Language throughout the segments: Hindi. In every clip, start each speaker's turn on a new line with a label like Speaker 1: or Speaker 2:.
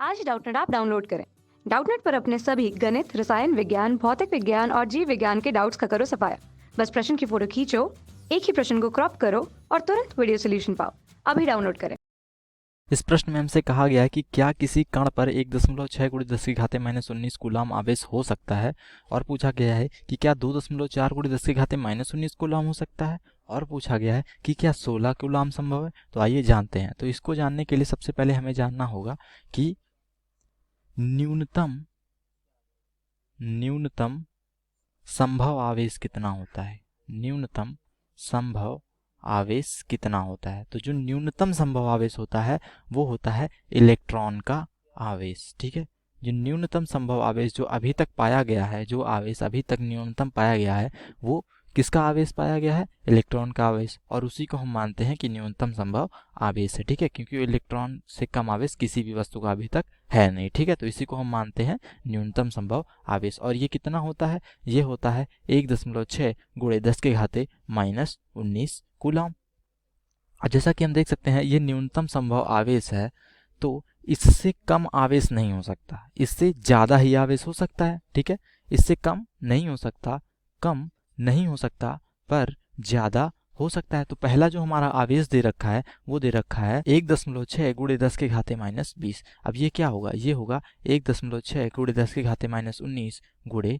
Speaker 1: आज ही डाउटनेट ऐप डाउनलोड करें। डाउटनेट पर अपने सभी गणित, रसायन विज्ञान, भौतिक विज्ञान और जीव विज्ञान के डाउट्स का करो सफाया। बस प्रश्न की फोटो खींचो, एक ही प्रश्न को क्रॉप करो और तुरंत वीडियो सोल्यूशन पाओ। अभी डाउनलोड करें।
Speaker 2: इस प्रश्न में हमसे कहा गया है कि क्या किसी कण पर 1.6 × 10 की घाते -19 कूलाम आवेश हो सकता है, और पूछा गया है कि क्या 2.4 × 10 की घाते -19 कूलाम हो सकता है, और पूछा गया है कि क्या 16 कूलाम संभव है। तो आइए जानते हैं। तो इसको जानने के लिए सबसे पहले हमें जानना होगा कि न्यूनतम संभव आवेश कितना होता है। न्यूनतम संभव आवेश कितना होता है। तो जो न्यूनतम संभव आवेश होता है वो होता है इलेक्ट्रॉन का आवेश। ठीक है, जो न्यूनतम संभव आवेश जो अभी तक पाया गया है, जो आवेश अभी तक न्यूनतम पाया गया है, वो किसका आवेश पाया गया है? इलेक्ट्रॉन का आवेश। और उसी को हम मानते हैं कि न्यूनतम संभव आवेश है। ठीक है, क्योंकि इलेक्ट्रॉन से कम आवेश किसी भी वस्तु का अभी तक है नहीं। ठीक है, तो इसी को हम मानते हैं न्यूनतम संभव आवेश। और ये कितना होता है? ये होता है 1.6 × 10 की घाते -19 कूलाम। और जैसा कि हम देख सकते हैं ये न्यूनतम संभव आवेश है, तो इससे कम आवेश नहीं हो सकता, इससे ज़्यादा ही आवेश हो सकता है। ठीक है, इससे कम नहीं हो सकता, कम नहीं हो सकता, पर ज़्यादा हो सकता है। तो पहला जो हमारा आवेश दे रखा है वो दे रखा है 1.6 × 10 की घाते -20। अब ये क्या होगा? ये होगा 1.6 × 10 की घाते -19 ×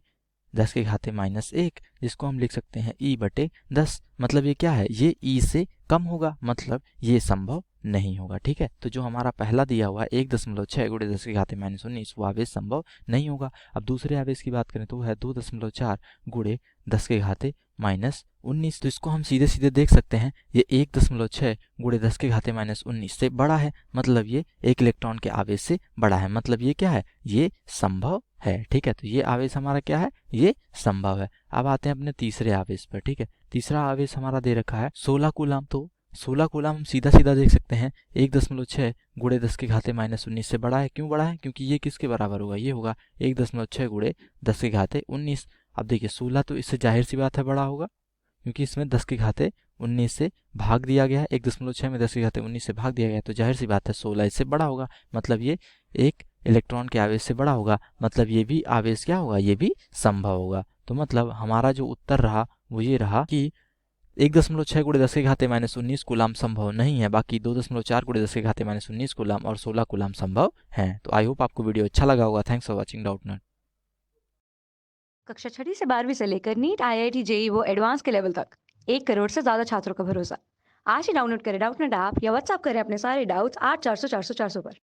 Speaker 2: 10 की घाते -1, जिसको हम लिख सकते हैं E/10। मतलब ये क्या है? ये E से कम होगा, मतलब ये संभव नहीं होगा। ठीक है, तो जो हमारा पहला दिया हुआ है 1.6 × 10 की घाते -19 वो आवेश संभव नहीं होगा। अब दूसरे आवेश की बात करें तो वो है 2.4 × 10 की घाते -19। तो इसको हम सीधे सीधे देख सकते हैं, ये 1.6 × 10 की घाते -19 से बड़ा है, मतलब ये एक इलेक्ट्रॉन के आवेश से बड़ा है, मतलब ये क्या है? ये संभव है। ठीक है, तो ये आवेश हमारा क्या है? ये संभव है। अब आते हैं अपने तीसरे आवेश पर। ठीक है, तीसरा आवेश हमारा दे रखा है 16 कूलाम। तो 16 कूलाम हम सीधा सीधा देख सकते हैं 1.6 × 10 की घाते -19 से बड़ा है। क्यों बड़ा है? क्योंकि ये किसके बराबर होगा? ये होगा 1.6 × 10 की घाते 19। अब देखिए 16 तो इससे जाहिर सी बात है बड़ा होगा, क्योंकि इसमें 10 की घाते 19 से भाग दिया गया है। 1.6 में 10 की घाते 19 से भाग दिया गया है, तो जाहिर सी बात है 16 इससे बड़ा होगा, मतलब ये एक इलेक्ट्रॉन के आवेश से बड़ा होगा, मतलब ये भी आवेश क्या होगा? ये भी संभव होगा। तो मतलब हमारा जो उत्तर रहा वो ये रहा कि 1.6 × 10 की घाते -19 कूलाम संभव नहीं है, बाकी 2.4 × 10 की घाते -19 कूलाम और 16 कूलाम संभव हैं। तो आई होप आपको वीडियो अच्छा लगा होगा। Thanks for watching Doubtnut.
Speaker 1: कक्षा 6 से 12वीं से लेकर नीट, IIT, JEE वो एडवांस के लेवल तक 1 करोड़ से ज्यादा छात्रों का भरोसा। आज ही डाउनलोड करें डाउटनेट ऐप या व्हाट्सएप करें अपने सारे डाउट्स 8400 400 400 पर।